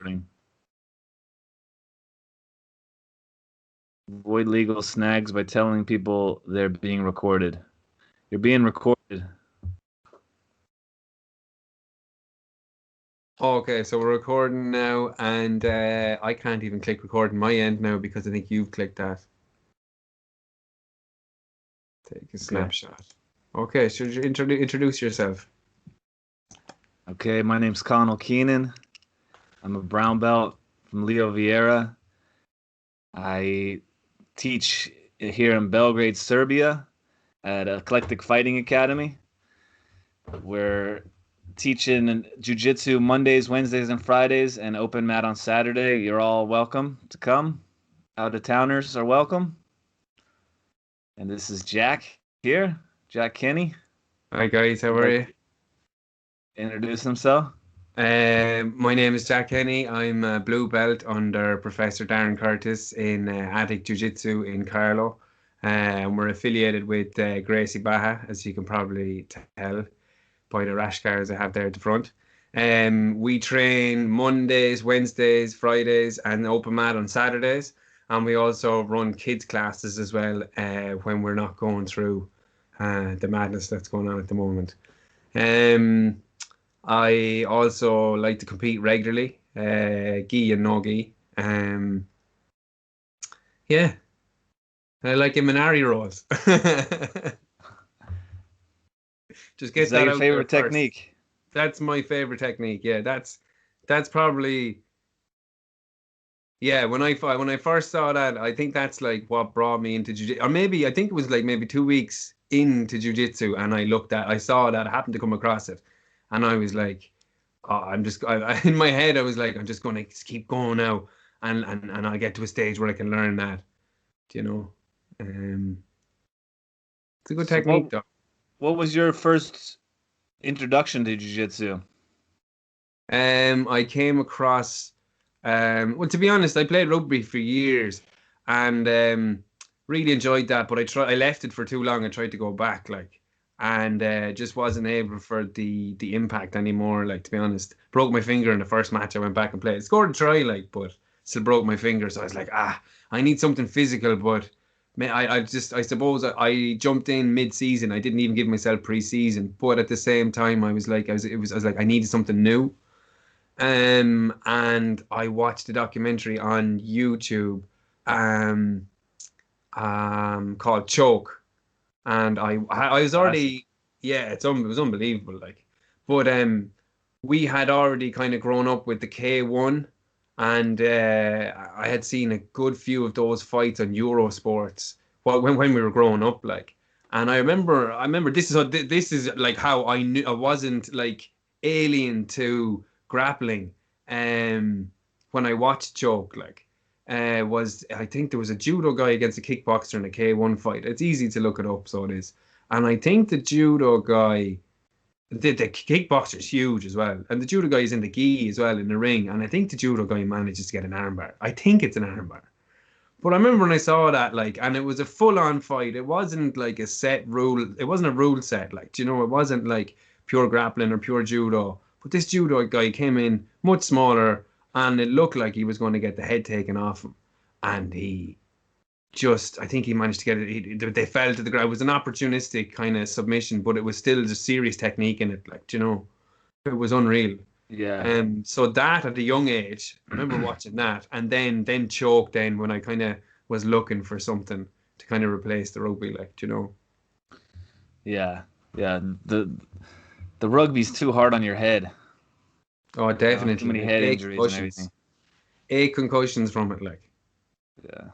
recording. Avoid legal snags by telling people they're being recorded. You're being recorded. Okay, so we're recording now, and I can't even click record on my end now because I think you've clicked that. Take a snapshot. Okay, so introduce yourself. Okay, my name's Connell Keenan. I'm a brown belt from Leo Vieira. I teach here in Belgrade, Serbia at Eclectic Fighting Academy. We're teaching jiu-jitsu Mondays, Wednesdays, and Fridays, and open mat on Saturday. You're all welcome to come. Out-of-towners are welcome. And this is Jack here, Jack Kenny. Hi guys, how are you? Introduce himself. My name is Jack Kenny. I'm a blue belt under Professor Darren Curtis in Attic Jiu-Jitsu in Carlow. And we're affiliated with Gracie Baja, as you can probably tell by the rash scars I have there at the front. We train Mondays, Wednesdays, Fridays, and open mat on Saturdays. And we also run kids classes as well when we're not going through the madness that's going on at the moment. I also like to compete regularly, gi and no gi. Yeah, I like Imanari rolls. Just get that your out favorite there technique? First. That's my favorite technique. Yeah, that's probably. Yeah, when I first saw that, I think that's like what brought me into jiu-jitsu. Or maybe I think it was like maybe 2 weeks into jiu-jitsu, and I saw that, I happened to come across it, and I was like, oh, in my head I was like, I'm just going to keep going now, and I'll get to a stage where I can learn that, you know. It's a good technique, though. What was your first introduction to jiu-jitsu? I came across, well, to be honest, I played rugby for years, and really enjoyed that. But I left it for too long. I tried to go back, like, and just wasn't able for the impact anymore. Like, to be honest, broke my finger in the first match I went back and played. Scored a try, like, but still broke my finger. So I was like, I need something physical, but. I suppose I jumped in mid-season. I didn't even give myself pre-season, but at the same time, I was like, I needed something new. And I watched a documentary on YouTube, called Choke, and I was already, yeah, it was unbelievable, like, but we had already kind of grown up with the K1, and I had seen a good few of those fights on Eurosports, well, when we were growing up, like, and I remember this is like how I knew I wasn't like alien to grappling, when I watched Choke, like, was, I think there was a judo guy against a kickboxer in a K1 fight. It's easy to look it up, so it is. And I think the judo guy, the kickboxer's huge as well, and the judo guy is in the gi as well in the ring. And I think the judo guy manages to get an armbar. I think it's an armbar. But I remember when I saw that, like, and it was a full-on fight. It wasn't like a set rule. It wasn't a rule set, like, you know, it wasn't like pure grappling or pure judo. But this judo guy came in much smaller, and it looked like he was going to get the head taken off him. And I think he managed to get it. They fell to the ground. It was an opportunistic kind of submission, but it was still just serious technique in it, like, you know, it was unreal. Yeah. So that at a young age, I remember watching that, and then Choke. Then when I kind of was looking for something to kind of replace the rugby, like, you know. Yeah, yeah. The rugby's too hard on your head. Oh, definitely. Too many head injuries and everything. 8 concussions from it, like. Yeah.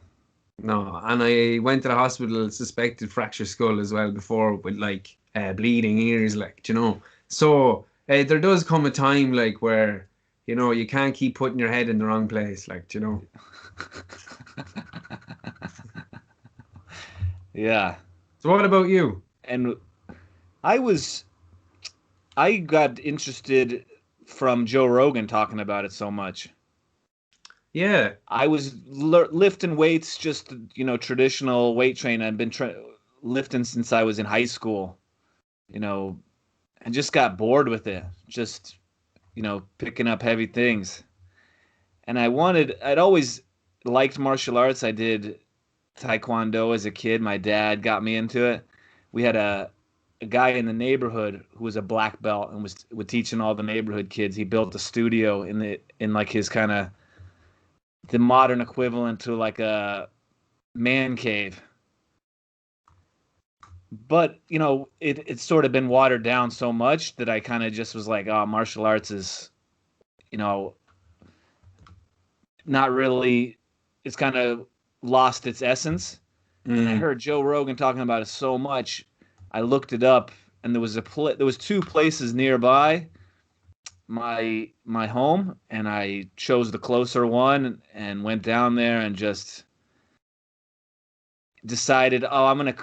No, and I went to the hospital, suspected fractured skull as well before, with like bleeding ears, like, you know. So there does come a time, like, where, you know, you can't keep putting your head in the wrong place, like, you know. Yeah. So what about you? And I got interested from Joe Rogan talking about it so much. Yeah. I was lifting weights, just, you know, traditional weight training. I've been lifting since I was in high school, you know, and just got bored with it. Just, you know, picking up heavy things. and I'd always liked martial arts. I did Taekwondo as a kid. My dad got me into it. We had a guy in the neighborhood who was a black belt and was teaching all the neighborhood kids. He built a studio in like his kind of the modern equivalent to like a man cave. But it's sort of been watered down so much that I kind of just was like, oh, martial arts is, you know, not really. It's kind of lost its essence. And I Mm. heard Joe Rogan talking about it so much. I looked it up, and there was two places nearby my home, and I chose the closer one and went down there and just decided, oh, I'm gonna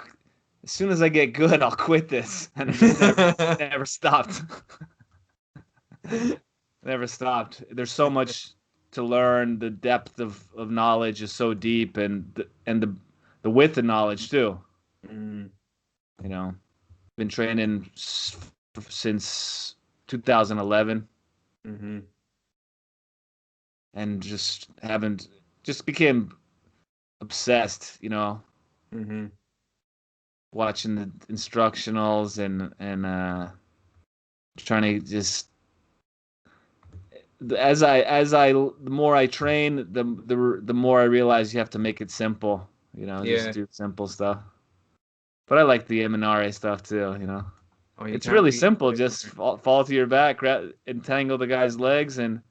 as soon as I get good, I'll quit this, and I just never stopped. Never stopped. There's so much to learn. The depth of knowledge is so deep, and the width of knowledge too. Mm. Been training since 2011, Mm-hmm. and just became obsessed. Mm-hmm. Watching the instructionals and trying to just the more I train, the more I realize you have to make it simple. Just Yeah. do simple stuff. But I like the Eminare stuff too. Oh, you It's can't really beat simple. it. Just fall to your back, entangle the guy's legs, and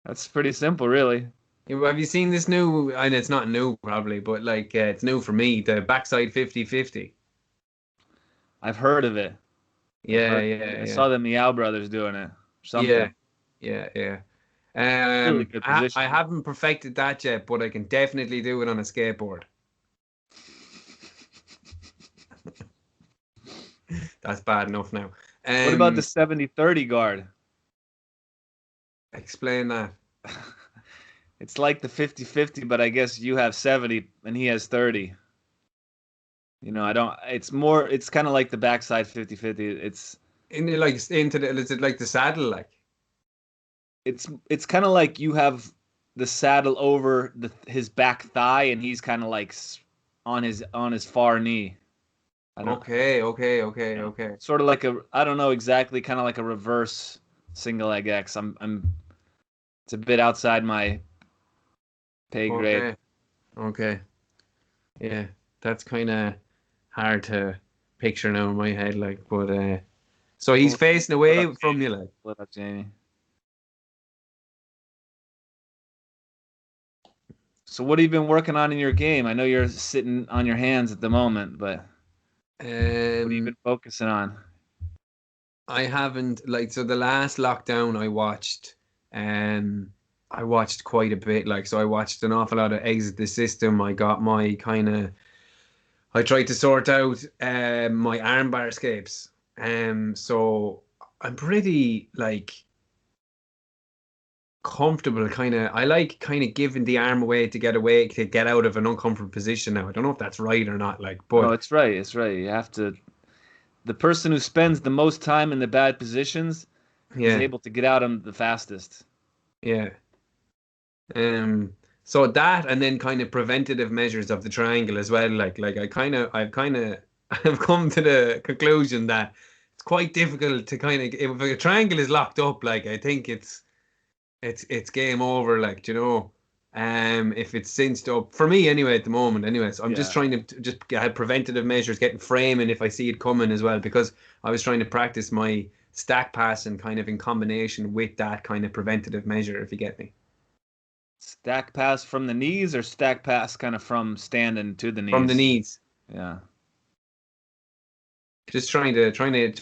that's pretty simple, really. Have you seen this new? And it's not new, probably, but like it's new for me. The backside 50-50. I've heard of it. I've Yeah, heard. yeah, I yeah, saw the Meow Brothers doing it, or yeah, something. yeah, yeah. Really good I position. haven't perfected that yet, but I can definitely do it on a skateboard. That's bad enough now. What about the Um, 70-30 guard? explain that. It's like the 50-50, but I guess you have 70 and he has 30. I don't, it's kind of like the backside 50-50. Is it like the saddle, like? It's kind of like you have the saddle over his back thigh and he's kind of like on his far knee. I don't, Okay, okay, okay, okay, sort of like I don't know exactly, kind of like a reverse single leg X. It's a bit outside my pay grade. okay, okay. Yeah, that's kind of hard to picture now in my head, like. But so he's Well, facing what up, away from Jamie? you, like. What up, Jamie? So what have you been working on in your game? I know you're sitting on your hands at the moment, but what have you Um, been focusing on? I haven't like so the last lockdown I watched quite a bit, like so I watched an awful lot of Exit the System. I got my kind of I tried to sort out my armbar escapes. So I'm pretty like comfortable kind of I like kind of giving the arm away to get out of an uncomfortable position now. I don't know if that's right or not, like, No, but it's right. It's right. You have to. The person who spends the most time in the bad positions is yeah, able to get out them the fastest. yeah. So that and then kind of preventative measures of the triangle as well. Like I've kind of I've come to the conclusion that it's quite difficult to kind of if a triangle is locked up, like I think it's game over, like, do you know. If it's cinched up for me anyway at the moment. Anyways, I'm just Yeah. trying to just have preventative measures, getting framing if I see it coming as well, because I was trying to practice my stack passing kind of in combination with that kind of preventative measure, if you get me. Stack pass from the knees or stack pass kind of from standing to the From the knees. knees. Yeah. Just trying to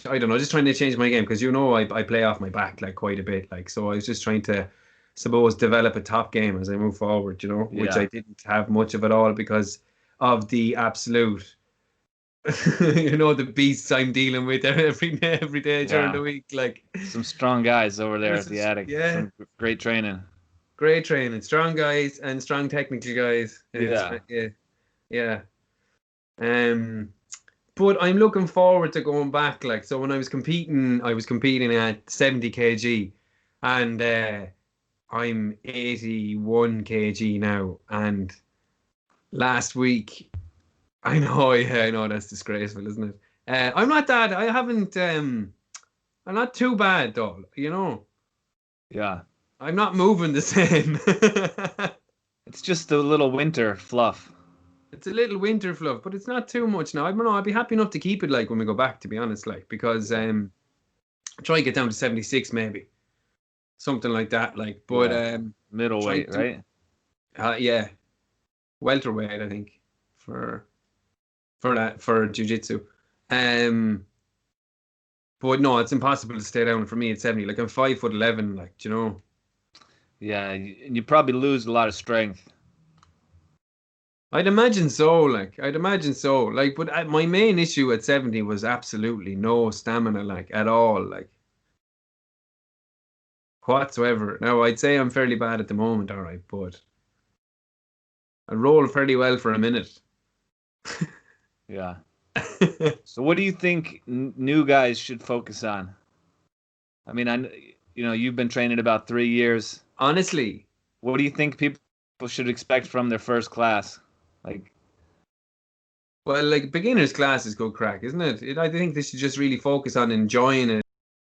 I don't know, just trying to change my game because I play off my back like quite a bit, like, so I was just trying to suppose develop a top game as I move forward, which Yeah. I didn't have much of at all because of the absolute the beasts I'm dealing with every day during Yeah. the week, like. Some strong guys over there at the attic. Yeah, Some great training. great training, strong guys and strong technical guys. Yeah. Yeah, yeah. um But I'm looking forward to going back. Like, so when I was competing at 70 kg, and I'm 81 kg now, and last week, I know, yeah, I know that's disgraceful, isn't it? I'm not that. I haven't. I'm not too bad though. Yeah. I'm not moving the same. It's just a little winter fluff. It's a little winter fluff, but it's not too much now. I don't know. I'd be happy enough to keep it like when we go back, to be honest, like because try and get down to 76 maybe, something like that. Like, but Yeah. try Middleweight, to right? yeah, welterweight I think for that for jiu-jitsu. Um, but no, it's impossible to stay down for me at 70. Like I'm 5'11", like Yeah, you probably lose a lot of strength. I'd imagine so. Like I'd imagine so. Like, but my main issue at 70 was absolutely no stamina, like at all, like whatsoever. Now I'd say I'm fairly bad at the moment, all right, but I roll fairly well for a minute. Yeah. So what do you think new guys should focus on? I mean, you've been training about 3 years. Honestly, What do you think people should expect from their first class? Like, well, like beginner's class is good crack, isn't it? I think they should just really focus on enjoying it,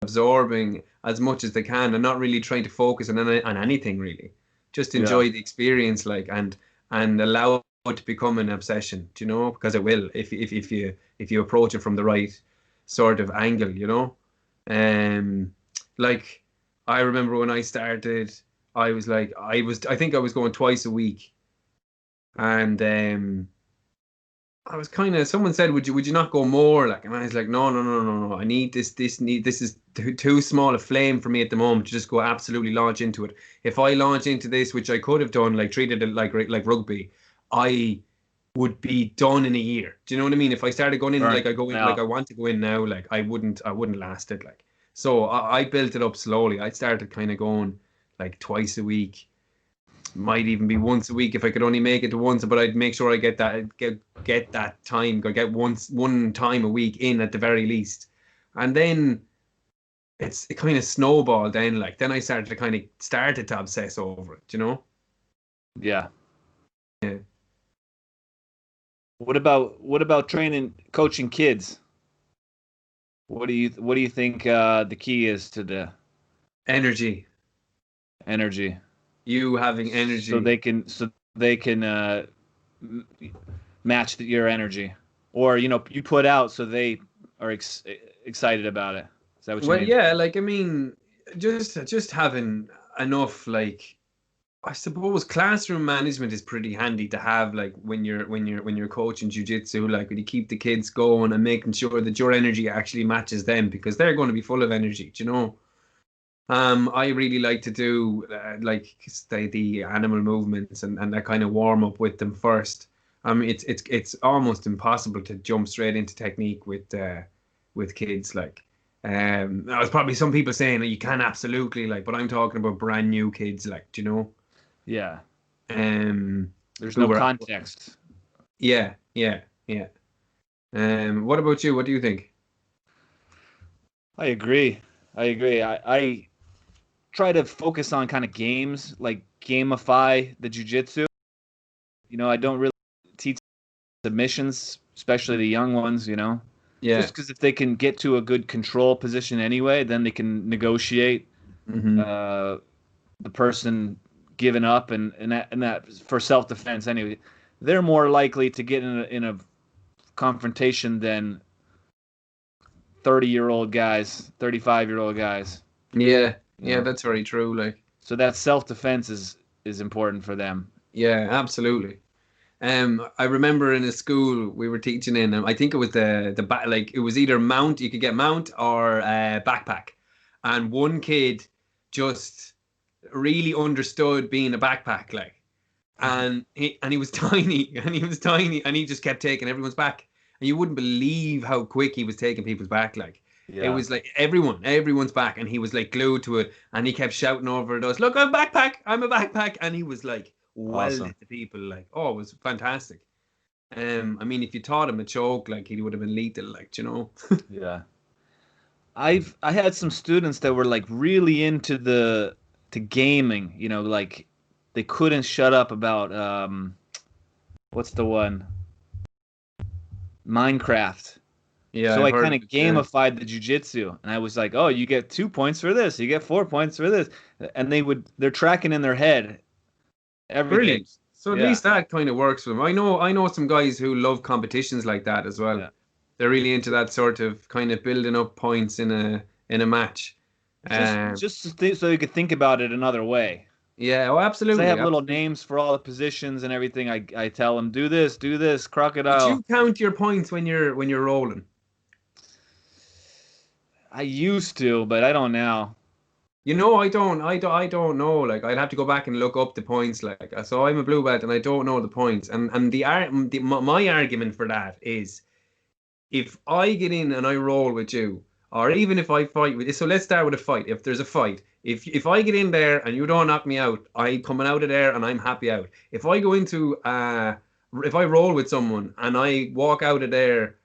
absorbing as much as they can, and not really trying to focus on anything really. Just yeah, enjoy the experience, like, and allow it to become an obsession. Do you know? Because it will if you approach it from the right sort of angle. Um, like I remember when I started, I think I was going twice a week, and I was kind of, someone said, would you not go more? Like, and I was like, no, no, no, no, no. I need this is too small a flame for me at the moment to just go absolutely launch into it. If I launch into this, which I could have done, like treated it like rugby, I would be done in a year. Do you know what I mean? If I started going in, burn like I go in, like out. I want to go in now, like I wouldn't last it. Like, so I built it up slowly. I started kind of going like twice a week, might even be once a week if I could only make it to once, but I'd make sure I get that time, I get one time a week in at the very least. And then it kind of snowballed then, like then I started to obsess over it. Yeah. Yeah. What about training, coaching kids? What do you think the key is to the Energy. energy? You having So energy. they can m- match your energy, or you put out so they are excited about it. Is that what you Well, mean? yeah, like I mean, just having enough, like I suppose classroom management is pretty handy to have, like when you're coaching jujitsu, like when you keep the kids going and making sure that your energy actually matches them because they're going to be full of energy, do you know? I really like to do like the animal movements and that kind of warm up with them first. It's almost impossible to jump straight into technique with kids. Like, there's probably some people saying that you can absolutely like, but I'm talking about brand new kids, like, do you know? Yeah. Um, There's who no were, context. yeah, yeah, yeah. What about you? What do you think? I agree. I agree. I try to focus on kind of games, like gamify the jujitsu. I don't really teach submissions, especially the young ones. Yeah. Just because if they can get to a good control position anyway, then they can negotiate Hmm. uh, the person giving up, and that for self defense anyway. They're more likely to get in a confrontation than 30-year-old guys, 35-year-old guys. Yeah, You yeah, know, that's very true. Like, so that self defense is important for them. yeah, absolutely. I remember in a school we were teaching in, I think it was the back, like it was either mount, you could get mount or backpack, and one kid just really understood being a backpack, like, and he was tiny, and he was tiny, and he just kept taking everyone's back, and you wouldn't believe how quick he was taking people's back, like. It Yeah, was like everyone's back, and he was like glued to it, and he kept shouting over at us, "Look, I'm a backpack," and he was like awesome. welded to people, like, oh, it was fantastic. I mean, if you taught him a choke, like he would have been lethal, like, you know. Yeah, I had some students that were like really into the to gaming. You know, like they couldn't shut up about what's the one? Minecraft. Yeah, So I've I heard kind of of it. Yeah. gamified the jujitsu, and I was like, "Oh, you get 2 points for this. You get 4 points for this," and they're tracking in their head everything. Brilliant. So at Yeah, least that kind of works for them. I know some guys who love competitions like that as well. yeah. They're really into that sort of kind of building up points in a match. Um, So you could think about it another way. yeah, oh, Because I absolutely, have little absolutely. names for all the positions and everything. I tell them do this, But you crocodile. count your points when you're rolling. I used to, but I don't now. I don't know. Like, I'd have to go back and look up the points. Like, so I'm a blue belt and I don't know the points. And my argument for that is, if I get in and I roll with you, or even if I fight with, so let's start with a fight. If there's a fight, if I get in there and you don't knock me out, I'm coming out of there and I'm happy out. If I roll with someone and I walk out of there,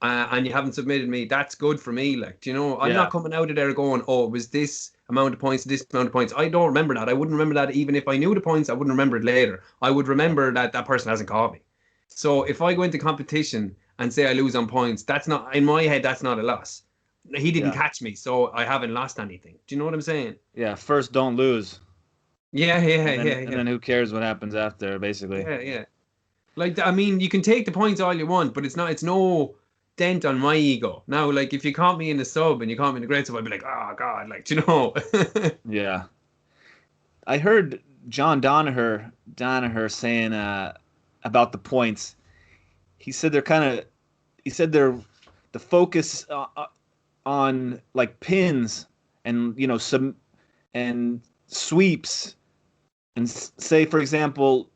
and you haven't submitted me, that's good for me. Like, do you know, I'm not Yeah, coming out of there going, oh, it was this amount of points, this amount of points. I don't remember that. I wouldn't remember that even if I knew the points. I wouldn't remember it later. I would yeah, remember that that person hasn't caught me. So if I go into competition and say I lose on points, that's not, in my head, that's not a loss. He didn't yeah, catch me, so I haven't lost anything. Do you know what I'm saying? yeah. First, don't lose, Yeah, yeah, and then yeah, and yeah, then who cares what happens after, basically. yeah, yeah. Like, I mean, you can take the points all you want, but it's no dent on my ego. Now, like, if you caught me in the sub and you caught me in the great sub, I'd be like, oh God, like, do you know? Yeah, I heard John Danaher saying about the points. He said they're kind of. He said they're the focus on like pins and some and sweeps and say for example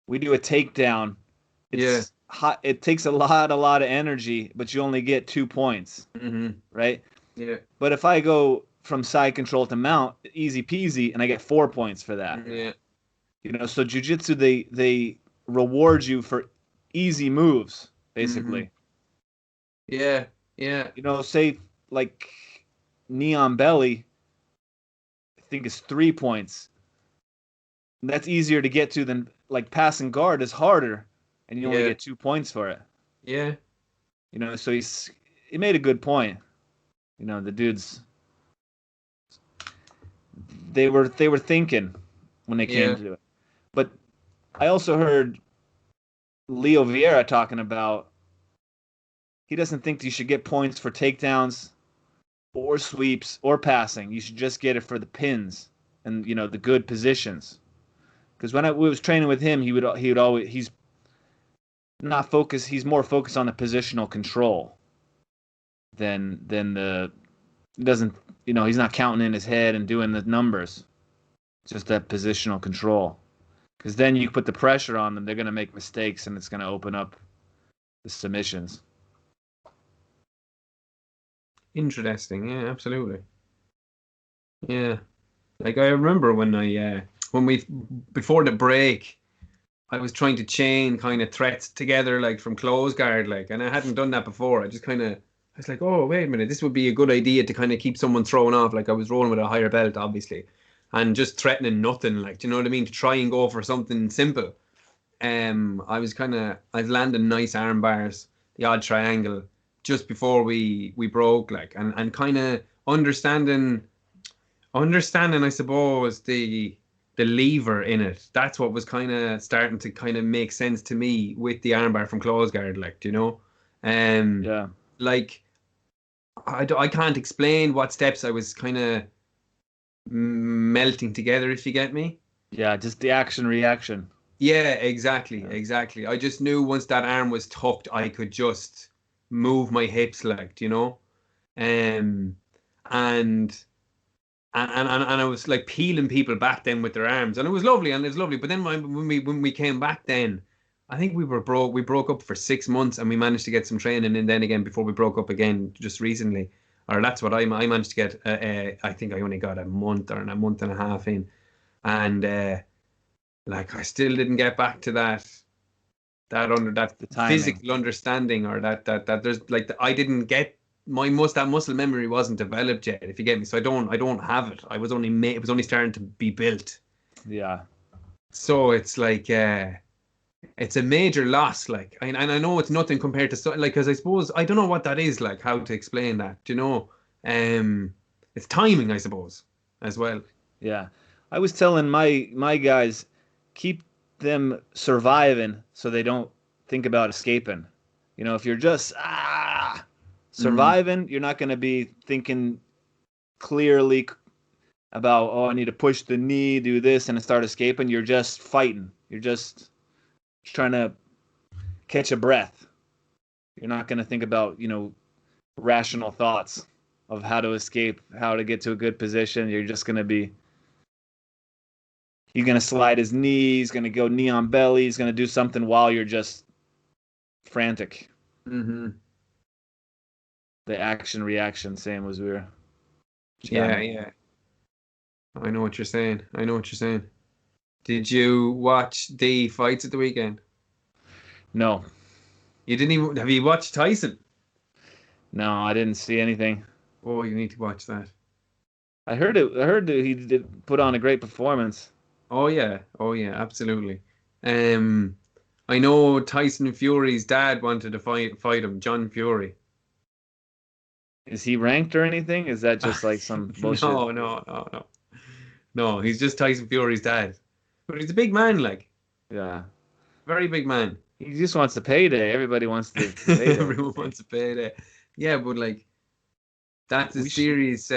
we do a takedown. Yeah. It's hot. It takes a lot of energy, but you only get 2 points, Hmm. right? Yeah. But if I go from side control to mount, easy peasy, and I get 4 points for that. Yeah. So jujitsu they reward you for easy moves, Hmm. basically. Yeah. Yeah. Say like Neon Belly, I think is 3 points. That's easier to get to than like passing guard is harder, and you only Yeah. get 2 points for it. Yeah. So he made a good point. The dudes they were thinking when they came Yeah. to it. But I also heard Leo Vieira talking about he doesn't think you should get points for takedowns or sweeps or passing. You should just get it for the pins and the good positions. Because when I was training with him, he would always he's not focused. He's more focused on the positional control than the he doesn't he's not counting in his head and doing the numbers. Just that positional control. Because then you put the pressure on them, they're going to make mistakes, and it's going to open up the submissions. Interesting. Yeah, absolutely. Yeah. Like, I remember when we before the break, I was trying to chain kind of threats together, like from close guard, like, and I hadn't done that before. I was like, oh, wait a minute, this would be a good idea to kind of keep someone thrown off. Like, I was rolling with a higher belt, obviously, and just threatening nothing, like, do you know what I mean? To try and go for something simple. I was landing nice arm bars, the odd triangle, just before we broke, like, and kind of understanding, I suppose, the lever in it. That's what was kind of starting to kind of make sense to me with the armbar from close guard, like, do you know? Um, Yeah, like, I can't explain what steps I was kind of melting together, if you get me. yeah, just the action reaction. Yeah, exactly, Yeah, exactly. I just knew once that arm was tucked, I could just move my hips, like, do you know? Um, and and I was like peeling people back then with their arms, and it was lovely, and it was lovely. But then when we came back, then I think we broke up for 6 months, and we managed to get some training in then again before we broke up again just recently, or that's what I managed to get. I think I only got a month or a month and a half in, and like, I still didn't get back to that the timing. physical understanding, or that there's like I didn't get that muscle memory wasn't developed yet, if you get me. So I don't have it. It was only starting to be built. Yeah. So it's like it's a major loss, like, and I know it's nothing compared to like, because I suppose I don't know what that is, like, how to explain that, you know. It's timing, I suppose, as well. Yeah. I was telling my guys, keep them surviving so they don't think about escaping. You know, if you're just Mm. surviving, you're not going to be thinking clearly about, oh, I need to push the knee, do this, and start escaping. You're just fighting. You're just trying to catch a breath. You're not going to think about, rational thoughts of how to escape, how to get to a good position. You're just going to be, he's going to slide his knee, he's going to go knee on belly, he's going to do something while you're just frantic. Mm-hmm. The action reaction, same as we were Yeah, chatting. yeah. I know what you're saying. I know what you're saying. Did you watch the fights at the weekend? No, You didn't even, have you watched Tyson? no, I didn't see anything. Oh, you need to watch that. I heard it. I heard that he did put on a great performance. Oh yeah. Oh yeah, absolutely. Um, I know Tyson Fury's dad wanted to fight him, John Fury. Is he ranked or anything? Is that just like some bullshit? No, no, no, no. No, he's just Tyson Fury's dad. But he's a big man, like, Yeah, very big man. he just wants the payday. Everybody wants the payday. Everyone wants to pay that. Yeah, but like, that's a We should. serious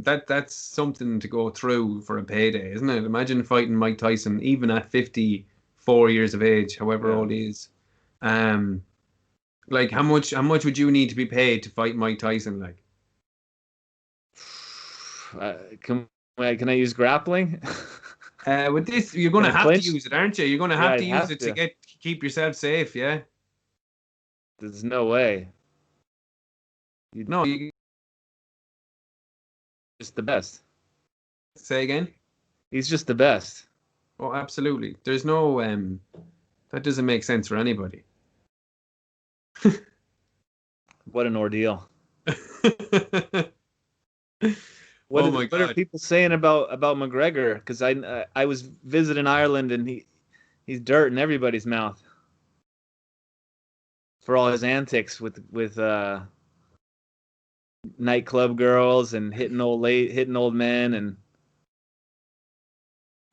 that's something to go through for a payday, isn't it? Imagine fighting Mike Tyson even at 54 years of age, however Yeah. old he is. Um like, how much would you need to be paid to fight Mike Tyson, like? Can can I use grappling? With this, you're Can gonna I have to clinch? use it, aren't you? You're gonna Yeah, have to I'd use have it to to. keep yourself safe, yeah? There's no way. You're No, you just the best. say again? He's just the best. Oh, absolutely. There's no that doesn't make sense for anybody. What an ordeal. Oh my What are God. people saying about McGregor? Because I was visiting Ireland and he's dirt in everybody's mouth for all his antics with nightclub girls and hitting old men, and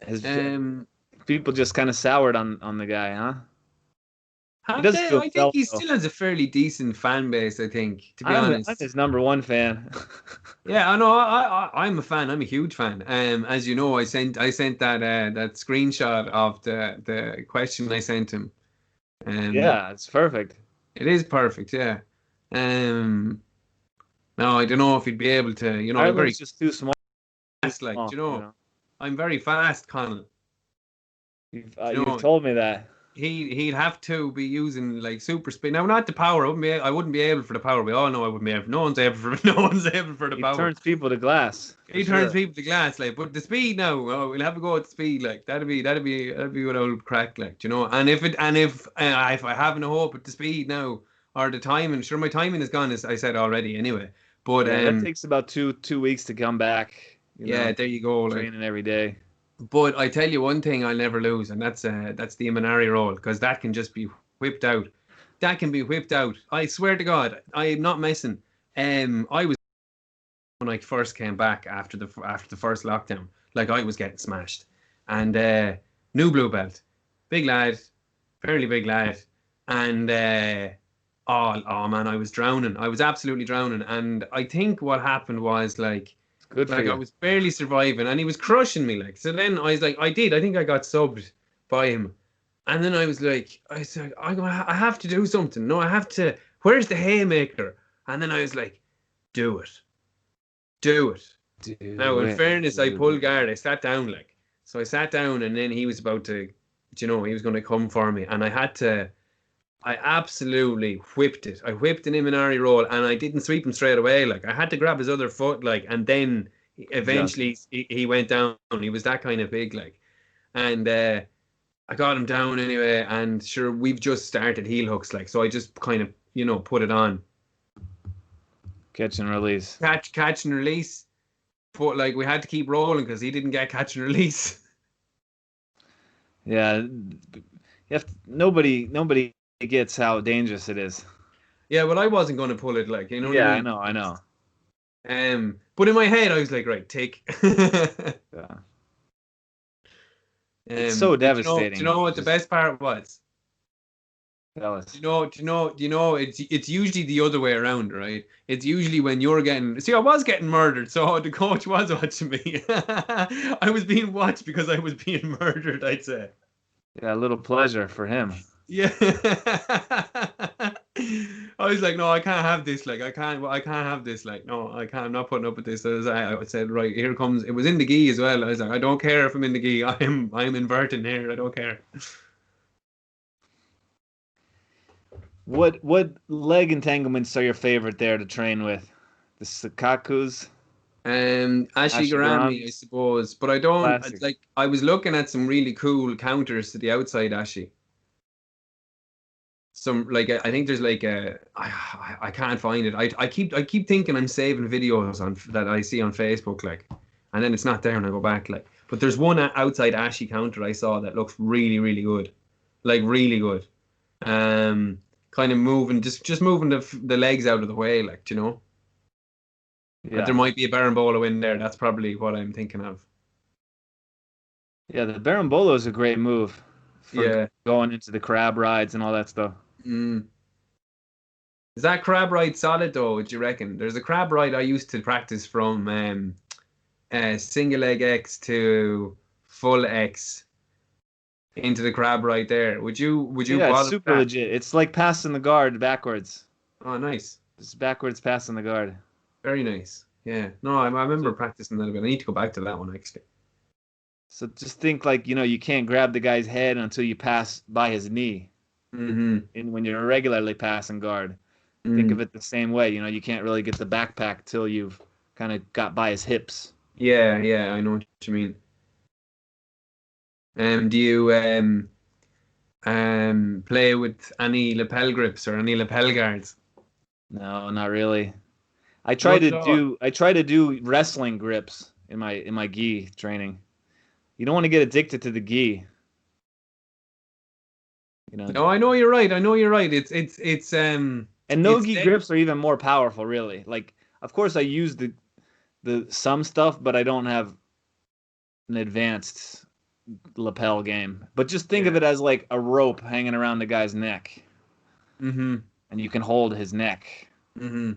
his Um, people just kind of soured on the guy, huh? He doesn't do I think himself he though. still has a fairly decent fan base, I think, to be I'm honest. his number one fan. Yeah, I know. I'm a fan. I'm a huge fan. As you know, I sent that screenshot of the question I sent him. Um, Yeah, it's perfect. it is perfect. Yeah. Um, no, I don't know if he'd be able to. You know, I'm very Ireland's just too small. Too fast. Like, small, do you you know, know. I'm very fast, Connell. Do you You've know, told me that. he'd have to be using like super speed. Now, not the power. I wouldn't be able for the power. We all know I wouldn't be able. No one's able for no one's able for the He power. turns people to glass for He turns sure. people to glass, like. But the speed now, oh, we'll have to go with the speed, like. That'd be what old crack, like. Do you know? And if I have no hope with the speed now or the timing, sure, my timing is gone, as I said already, anyway. But Yeah, that takes about two weeks to come back. yeah, there you go, like. Training every day. But I tell you one thing I'll never lose, and that's the Imanari roll, because that can just be whipped out. That can be whipped out. I swear to God, I am not messing. I was when I first came back after the first lockdown, like, I was getting smashed, and new blue belt, big lad, fairly big lad, and oh man, I was drowning. I was absolutely drowning, and I think what happened was It's good for like I you. was barely surviving, and he was crushing me. Like, so then I was like, I think I got subbed by him, and then I said, I have to do something. No, I have to. Where's the haymaker? And then I was like, do it, do it. Now, Do in it. fairness, I Do pulled it. guard. I sat down, like, so I sat down, and then he was about to, he was going to come for me, and I had to. I absolutely whipped it. I whipped an Imanari roll, and I didn't sweep him straight away. Like, I had to grab his other foot, like, and then Just eventually he went down. He was that kind of big, like, and I got him down anyway. And sure, we've just started heel hooks, like, so I just kind of put it on. Catch and release. catch and release. But like we had to keep rolling because he didn't get catch and release. Yeah, nobody gets how dangerous it is. Yeah, but I wasn't going to pull it, like, you know what Yeah, I mean? I know. But in my head, I was like, right, take. Yeah. It's so devastating. Do you know what the best part was? Tell us. Do you know? It's usually the other way around, right? It's usually when you're getting. See, I was getting murdered, so the coach was watching me. I was being watched because I was being murdered, I'd say. Yeah, a little pleasure for him. Yeah. I was like, no, I can't have this. Like, I can't have this. Like, no, I can't. I'm not putting up with this. I said, right, here comes. It was in the gi as well. I was like, I don't care if I'm in the gi. I'm inverting here. I don't care. What leg entanglements are your favorite there to train with? The Sakakus? Ashigarami, I suppose, but I don't Classic. like. I was looking at some really cool counters to the outside Ashi. Some like I think there's like I can't find it. I keep thinking I'm saving videos on that I see on Facebook, like, and then it's not there and I go back, like. But there's one outside Ashi counter I saw that looks really good, like really good. Kind of moving, just moving the legs out of the way, like, do you know. Yeah. There might be a berimbolo in there. That's probably what I'm thinking of. Yeah, the berimbolo is a great move for going into the crab rides and all that stuff. Is that crab ride solid though? Would you reckon? There's a crab ride I used to practice from single leg X to full X into the crab ride there. Would you? Yeah, it's super legit. It's like passing the guard backwards. Oh, nice. It's backwards passing the guard. Very nice. Yeah. No, I remember practicing that a bit. I need to go back to that one actually. So just think like, you can't grab the guy's head until you pass by his knee. Mm-hmm. And when you're regularly passing guard, think of it the same way. You can't really get the backpack till you've kind of got by his hips. Yeah, I know what you mean. Do you play with any lapel grips or any lapel guards? No, not really. I try to do wrestling grips in my gi training. You don't want to get addicted to the gi. No, I know you're right. It's and no gi grips are even more powerful, really. Like, of course I use the some stuff, but I don't have an advanced lapel game. But just think of it as like a rope hanging around the guy's neck. Mm-hmm. And you can hold his neck. Mm-hmm.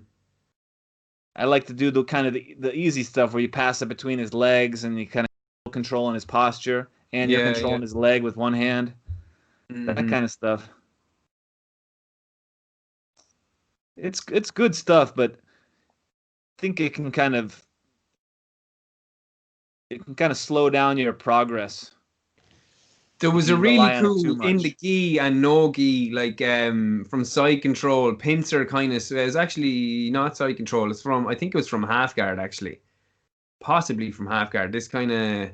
I like to do the kind of the easy stuff where you pass it between his legs and you kind of controlling his posture and you're controlling his leg with one hand. Mm-hmm. That kind of stuff. It's good stuff, but I think it can kind of slow down your progress. There was a really cool in the gi and no gi, like from Side Control, pincer kind of. It's actually not Side Control. I think it was from Half Guard actually, possibly from Half Guard. This kind of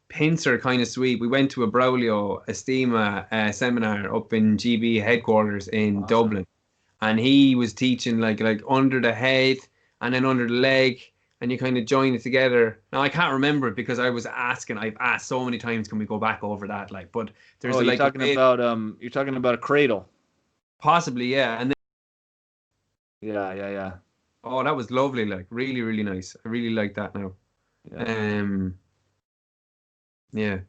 pincer kind of sweep. We went to a Braulio Estima seminar up in GB headquarters in Dublin, and he was teaching like under the head and then under the leg. And you kind of join it together. Now I can't remember it because I've asked so many times, can we go back over that? Like, but there's you're talking about a cradle. Possibly, yeah. And then, yeah. Oh, that was lovely. Like, really, really nice. I really like that now. Yeah.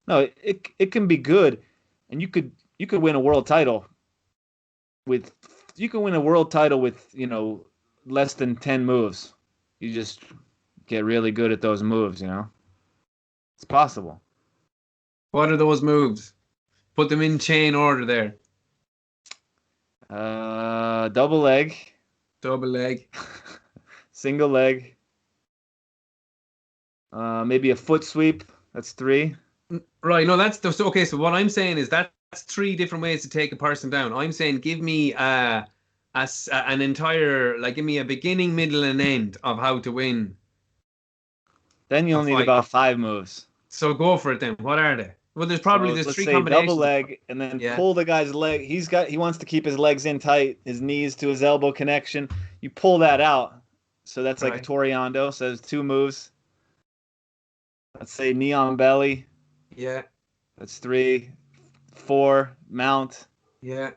No, it can be good, and you could win a world title with less than 10 moves. You just get really good at those moves, It's possible. What are those moves? Put them in chain order there. Double leg. Single leg. Maybe a foot sweep. That's 3. Right. No, okay. So what I'm saying is that's 3 different ways to take a person down. I'm saying give me an entire, like, give me a beginning, middle, and end of how to win. Then you'll need about 5 moves. So go for it then. What are they? Well, So there's let's three say double combinations. leg and then Yeah. pull the guy's leg. He wants to keep his legs in tight, his knees to his elbow connection. You pull that out. So that's like a Right. Toriando. So there's two moves. Let's say knee on belly. Yeah. That's three. Four, mount. Yeah.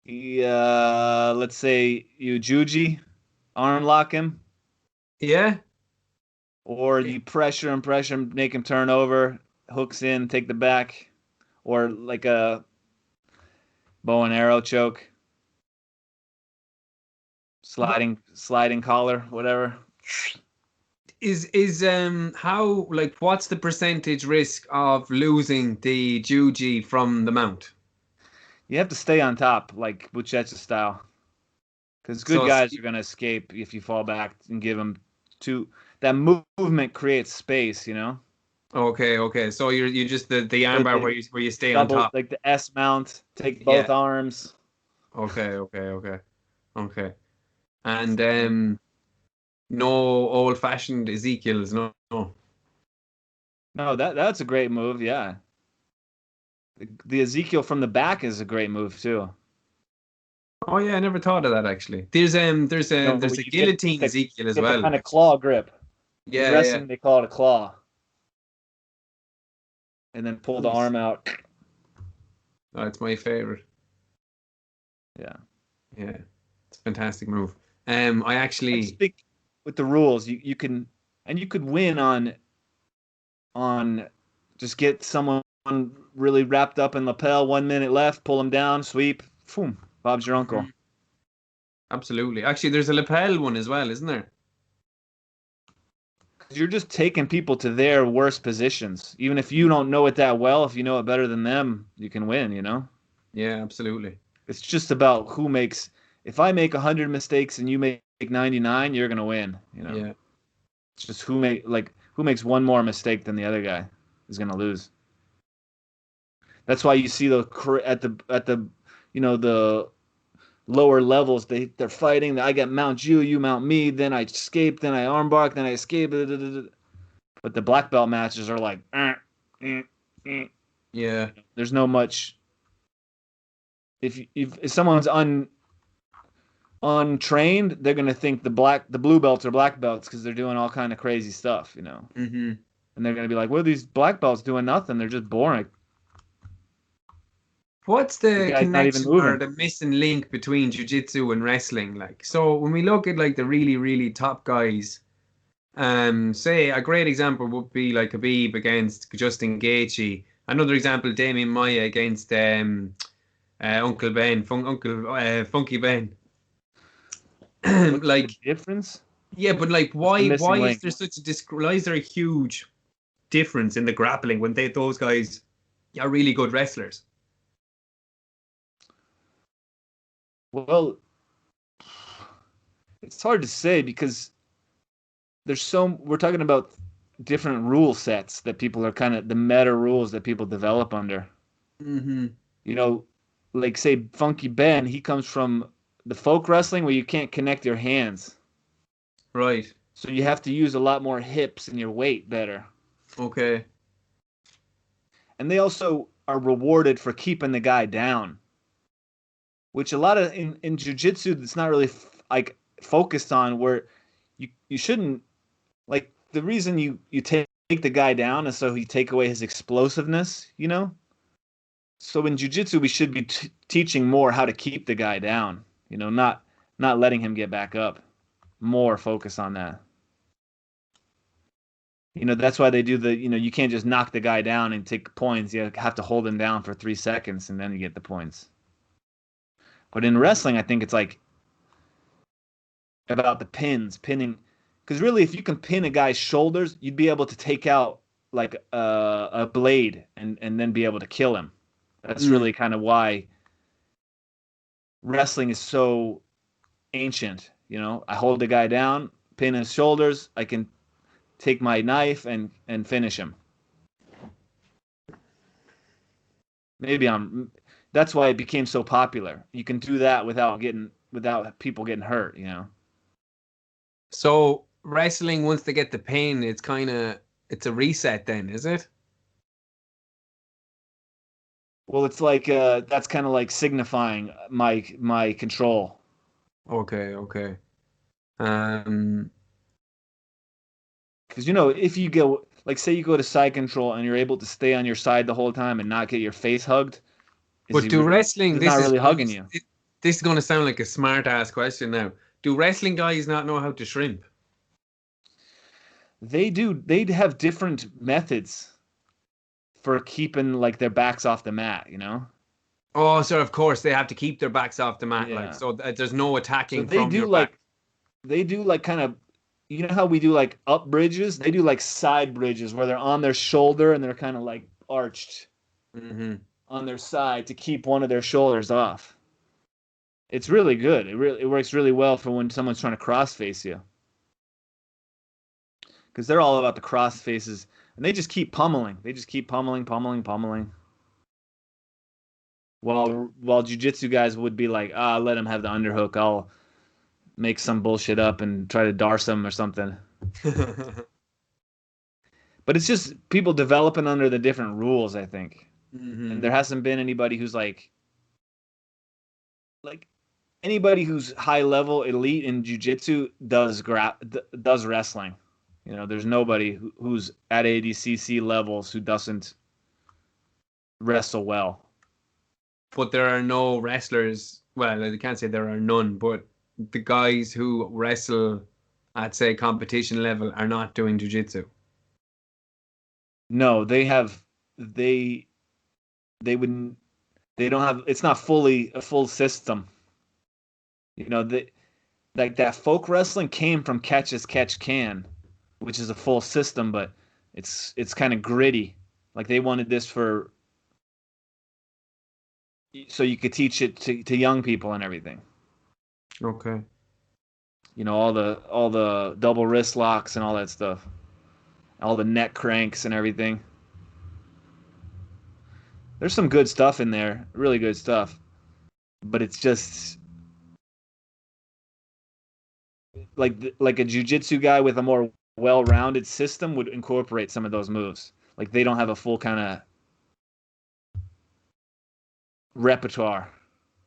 Let's say you juji, arm lock him, Yeah. or you pressure him, make him turn over, hooks in, take the back, or like a bow and arrow choke, What sliding collar, whatever. is how like what's the percentage risk of losing the Juji from the mount? You have to stay on top, like Buchecha style, because good So guys are gonna escape if you fall back and give them two. That movement creates space, you know. okay, okay. So you just the Or armbar the where you stay on double, top. like the S mount, take Yeah. both arms. Okay, okay, okay. Okay. And no old fashioned Ezekiel's, no. No. No, that's a great move. Yeah, the Ezekiel from the back is a great move too. Oh yeah, I never thought of that actually. You know, There's a you get guillotine the Ezekiel as get the well. kind of claw grip. In Yeah, yeah. wrestling, they call it a claw, and then pull the Nice. arm out. Oh, it's my favorite. Yeah, Yeah. It's a fantastic move. I I just actually think with the rules, you can and you could win on just get someone really wrapped up in lapel. 1 minute left, pull him down, sweep, boom, Bob's your uncle. Mhm. Absolutely. Actually, there's a lapel one as well, isn't there? 'Cause you're just taking people to their worst positions. Even if you don't know it that well, if you know it better than them, you can win. You know. Yeah, absolutely. It's just about who makes. If I make 100 mistakes and you make 99, you're gonna win. You know. Yeah. It's just who makes one more mistake than the other guy is gonna lose. That's why you see at the the lower levels they're fighting. I get mount you, you mount me. Then I escape. Then I armbar. Then I escape. But the black belt matches are like, eh, eh. Yeah. There's no much. If someone's untrained, they're gonna think the blue belts are black belts because they're doing all kind of crazy stuff, you know. Hmm. And they're gonna be like, "What are these black belts doing? Nothing. They're just boring. What's The the guy's not even connection or moving." the missing link between jiu-jitsu and wrestling? Like, so when we look at like the really, really top guys, say a great example would be like Khabib against Justin Gaethje. Another example, Damian Maia against Uncle Ben, Funky Ben. What's the Like, difference? yeah, but like, What's the why missing is link? there such a why is there a huge difference in the grappling when those guys are really good wrestlers? Well, it's hard to say because we're talking about different rule sets that people are kind of the meta rules that people develop under. Hmm. You know, like say Funky Ben, he comes from the folk wrestling where you can't connect your hands. Right. So you have to use a lot more hips and your weight better. Okay. And they also are rewarded for keeping the guy down, which a lot of in jiu-jitsu that's not really like focused on where you shouldn't like the reason you take the guy down is so you take away his explosiveness, you know? So in jiu-jitsu we should be teaching more how to keep the guy down, you know, not letting him get back up. More focus on that. You know, that's why they do you can't just knock the guy down and take points. You have to hold him down for 3 seconds and then you get the points. But in wrestling, I think it's like about the pinning. Because really, if you can pin a guy's shoulders, you'd be able to take out like a blade and then be able to kill him. That's Mm. really kind of why wrestling is so ancient. You know, I hold the guy down, pin his shoulders, I can take my knife and finish him. Maybe I'm. That's why it became so popular. You can do that without people getting hurt. You know. So wrestling, once they get the pin, it's a reset then, is it? Well, it's like that's kind of like signifying my control. Okay, okay. Um, Because if you go like say you go to side control and you're able to stay on your side the whole time and not get your face hugged, is but he do wrestling, he's not really hugging you. this is gonna sound like a smart ass question now. Do wrestling guys not know how to shrimp? They do. They'd have different methods for keeping like their backs off the mat. Oh, so of course they have to keep their backs off the mat, like Yeah. so there's no So attacking they from do your back. like they do like kind of how we do like up bridges? They do like side bridges where they're on their shoulder and they're kind of like arched Hmm. on their side to keep one of their shoulders off. It's really good. It works really well for when someone's trying to cross face you because they're all about the cross faces and they just keep pummeling. They just keep pummeling, pummeling, pummeling. While jujitsu guys would be like, let him have the underhook. I'll make some bullshit up and try to darce him or something. But it's just people developing under the different rules, I think. And Hmm. there hasn't been anybody who's like anybody who's high level elite in jujitsu does wrestling. There's nobody who's at ADCC levels who doesn't wrestle well. But there are no wrestlers. Well, I can't say there are none, but the guys who wrestle at say competition level are not doing jujitsu. No, they they wouldn't they don't have it's not fully a full system. They like that folk wrestling came from Catch as Catch Can, which is a full system, but it's kind of gritty. Like they wanted this for so you could teach it to young people and everything. Okay. All the double wrist locks and all that stuff, all the neck cranks and everything. There's some good stuff in there, really good stuff, but it's just like a jujitsu guy with a more well-rounded system would incorporate some of those moves. Like they don't have a full kind of repertoire,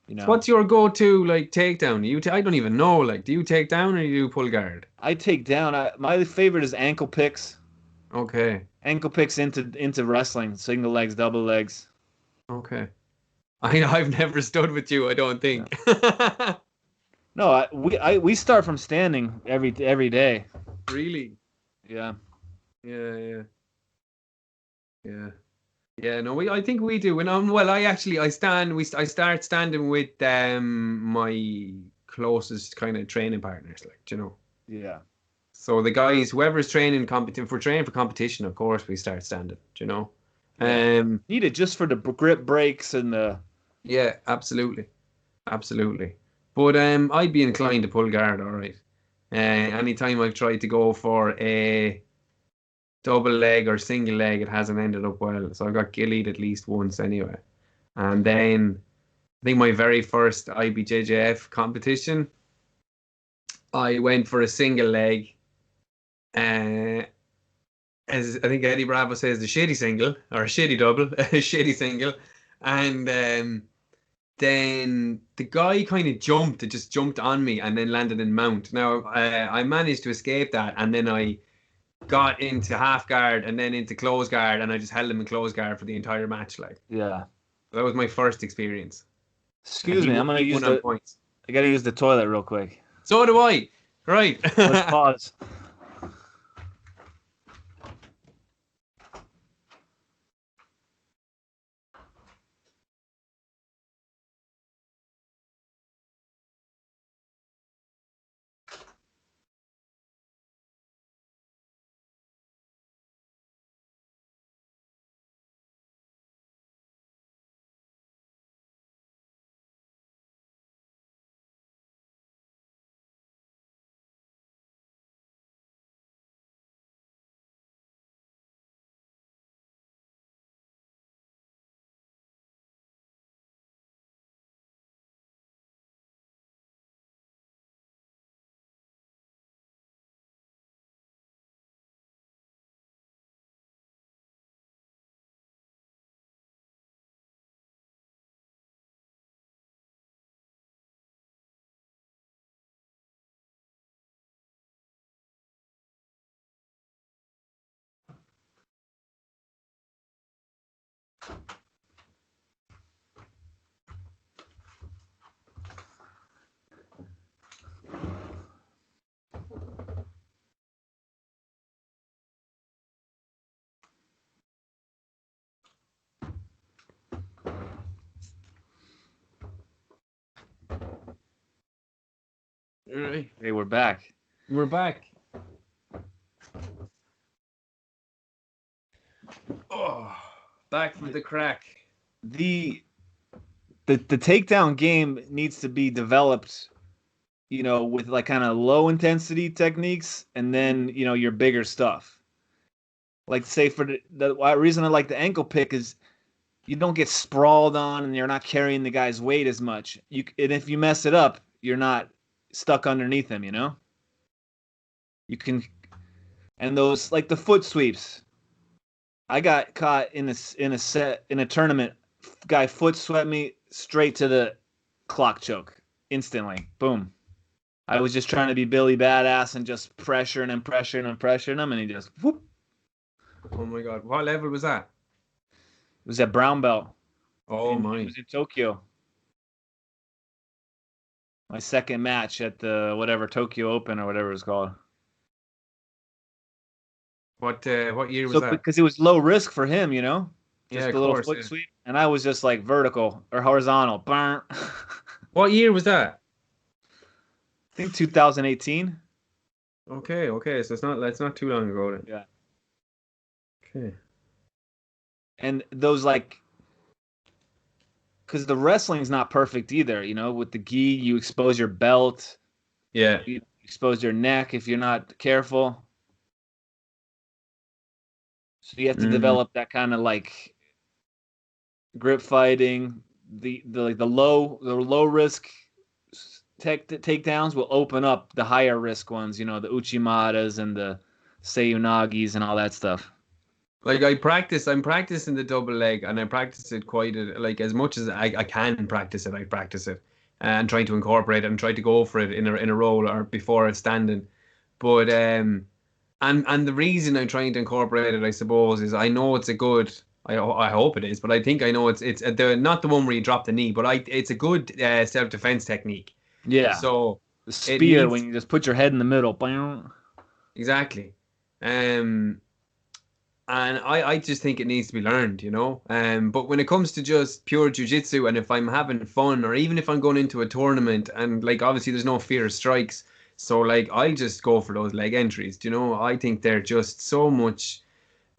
you So know. what's your go-to like takedown? I don't even know. Like, do you take down or you do pull guard? I take down. My favorite is ankle picks. Okay. Ankle picks into wrestling, single legs, double legs. Okay. I've never stood with you, I don't Yeah. think. No, we start from standing every day. Really? Yeah. Yeah, yeah, yeah. Yeah, no, I think we do. And well, I stand I start standing with my closest kind of training partners, like, you know. Yeah. So the guys, whoever's training competition for training for competition, of course, we start standing, you know. Yeah. Um, Need it just for the grip breaks and the yeah, absolutely. Absolutely. But I'd be inclined to pull guard, all right. Anytime I've tried to go for a double leg or single leg, it hasn't ended up well. So I got gillied at least once anyway. And then I think my very first IBJJF competition, I went for a single leg. Uh, as I think Eddie Bravo says, the shitty single or a shitty double, a shitty single. And then the guy kind of jumped, it just jumped on me and then landed in mount. Now, I managed to escape that and then I got into half guard and then into close guard and I just held him in close guard for the entire match. Like, yeah. that was my first experience. And Excuse me, I'm gonna he use won on the points. I gotta use the toilet real quick. So do I. Right. Let's pause. All right. Hey, we're back. We're back. Oh, back from the crack. The the takedown game needs to be developed, with like kind of low intensity techniques and then, your bigger stuff. Like say for the reason I like the ankle pick is you don't get sprawled on and you're not carrying the guy's weight as much. And if you mess it up, you're not stuck underneath him, You can and those like the foot sweeps. I got caught in a tournament. Guy foot swept me straight to the clock choke instantly. Boom. I was just trying to be Billy Badass and just pressuring and pressuring and pressuring him, and he just whoop. Oh my God. What level was that? It was at brown belt. Oh It my. was in Tokyo. My second match at the whatever Tokyo Open or whatever it's called. What year was So that? because it was low risk for him, Yeah, just of a little course. foot Yeah. sweep, and I was just like vertical or horizontal. Burn. I What year was that? think 2018. Okay, okay. So it's not too long ago then. Yeah. Okay. And those like because the wrestling's not perfect either, with the gi you expose your belt, Yeah. you expose your neck if you're not careful, so you have to Mm. develop that kind of like grip fighting. The low risk takedowns will open up the higher risk ones, the uchimatas and the seiyunagis and all that stuff. Like I'm practicing the double leg, and I practice it quite like as much as I can practice it. I practice it and trying to incorporate it and try to go for it in a roll or before it's standing. But and the reason I'm trying to incorporate it, I suppose, is I know it's a good. I hope it is, but I think I know it's the not the one where you drop the knee, but it's a good self defense technique. Yeah, So the it spear when needs you just put your head in the middle. Bam. exactly. Um, and I just think it needs to be learned, you know. But when it comes to just pure jujitsu, and if I'm having fun, or even if I'm going into a tournament, and like obviously there's no fear of strikes, so like I just go for those leg entries. Do you know? I think they're just so much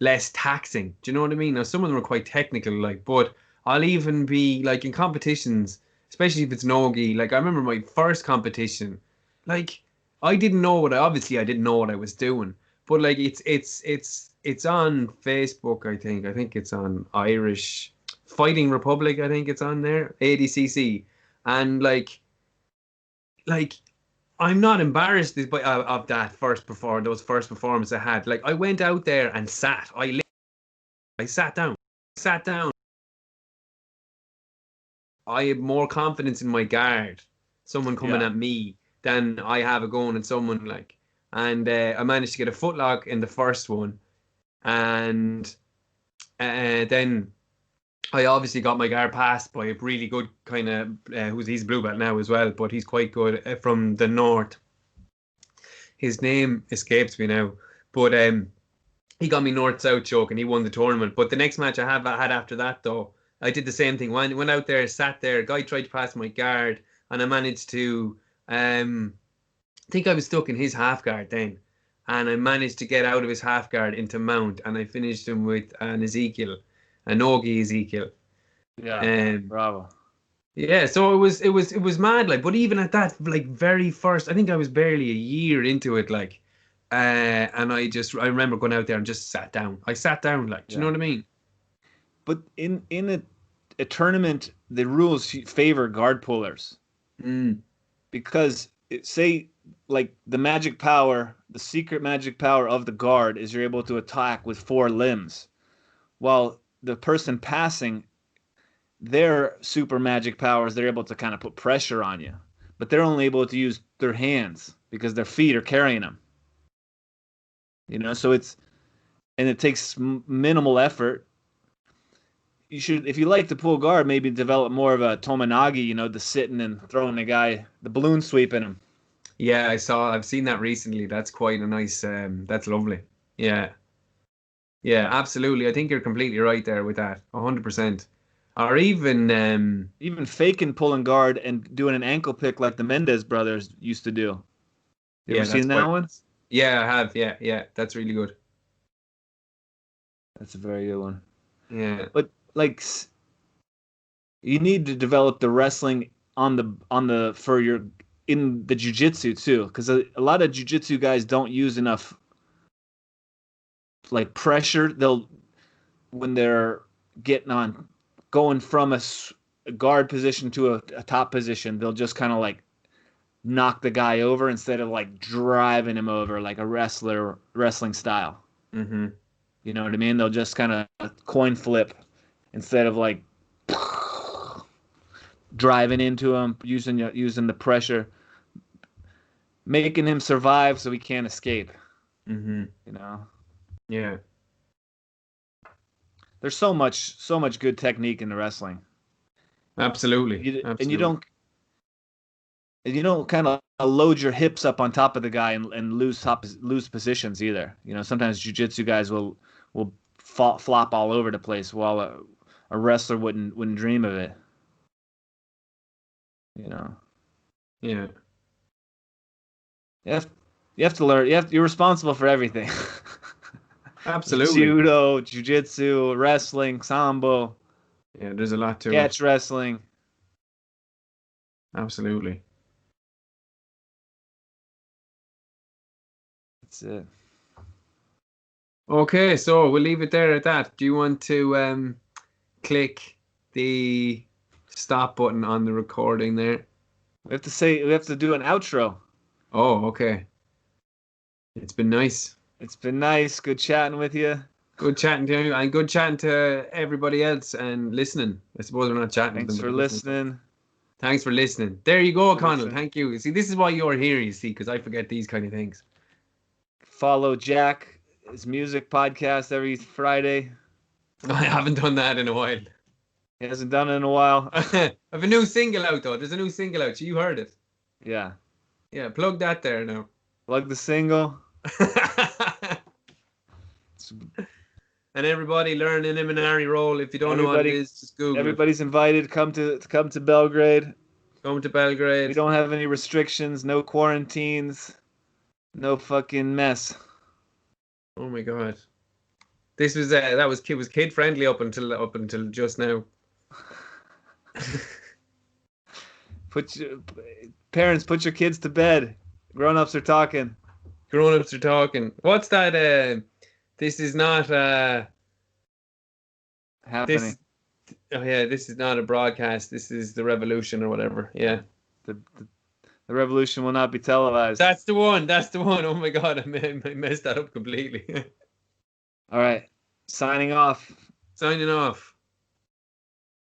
less taxing. Do you know what I mean? Now some of them are quite technical, like, but I'll even be like in competitions, especially if it's nogi. Like I remember my first competition, like I didn't know what I was doing, but like it's on Facebook. I think it's on Irish Fighting Republic. I think it's on there, ADCC, and like I'm not embarrassed of that those first performances I had. Like I went out there and sat. I sat down. Sat down. I have more confidence in my guard, someone coming Yeah. at me, than I have a going at someone like. And I managed to get a footlock in the first one, and then I obviously got my guard passed by a really good kind of he's blue belt now as well, but he's quite good from the north. His name escapes me now, but he got me north south choke and he won the tournament. But the next match I had after that though, I did the same thing. Went out there, sat there. Guy tried to pass my guard, and I managed to. I think I was stuck in his half guard then, and I managed to get out of his half guard into mount, and I finished him with an Ezekiel, an Ogi Ezekiel. Yeah. Um, Bravo. yeah, so it was mad like, but even at that like very first, I think I was barely a year into it like, and I remember going out there and just sat down. I sat down like, do you know Yeah. what I mean? But in a tournament, the rules favor guard pullers Mm, because say like the secret magic power of the guard is you're able to attack with four limbs, while the person passing their super magic powers, they're able to kind of put pressure on you, but they're only able to use their hands because their feet are carrying them. So it takes minimal effort. you should, if you like to pull guard, maybe develop more of a Tomonagi, the sitting and throwing the guy, the balloon sweeping him. Yeah, I've seen that recently. That's quite a nice, that's lovely. Yeah. Yeah, absolutely. I think you're completely right there with that. 100%. Or even faking pulling guard and doing an ankle pick like the Mendez brothers used to do. You ever seen that one? Yeah, I have. Yeah, yeah. That's really good. That's a very good one. Yeah. But like you need to develop the wrestling on the for your in the jiu-jitsu too, because a lot of jiu-jitsu guys don't use enough like pressure. They'll when they're going from a guard position to a top position, they'll just kind of like knock the guy over instead of like driving him over like a wrestling style. Mm-hmm. You know what I mean? They'll just kind of coin flip instead of like driving into him, using the pressure, making him survive so he can't escape. Mm-hmm. Yeah. There's so much good technique in the wrestling. Absolutely. And you don't kind of load your hips up on top of the guy and lose positions either. Sometimes jiu-jitsu guys will flop all over the place while a wrestler wouldn't dream of it. Yeah. You have to learn. You're responsible for everything. Absolutely. Judo, jiu-jitsu, wrestling, sambo. Yeah, there's a lot to catch wrestling. Absolutely. That's it. Okay, so we'll leave it there at that. Do you want to click the stop button on the recording there? We have to do an outro. Oh, okay. It's been nice. It's been nice. Good chatting with you. Good chatting to you and good chatting to everybody else and listening. I suppose we're not chatting. Thanks for listening. Thanks for listening. There you go, Connell. Thank you. See, this is why you're here, you see, because I forget these kind of things. Follow Jack, his music podcast every Friday. I haven't done that in a while. He hasn't done it in a while. I have a new single out, though. There's a new single out. You heard it. Yeah. Yeah, plug that there now. Plug the single. And everybody learn an Imanari role. If you don't know what it is, just Google. Everybody's invited. Come to Belgrade. Come to Belgrade. We don't have any restrictions, no quarantines, no fucking mess. Oh my god. This was was kid friendly up until just now. Parents, put your kids to bed. Grown-ups are talking. What's that? This is not happening. This is not a broadcast. This is the revolution or whatever. Yeah. The revolution will not be televised. That's the one. Oh my god, I messed that up completely. All right. Signing off.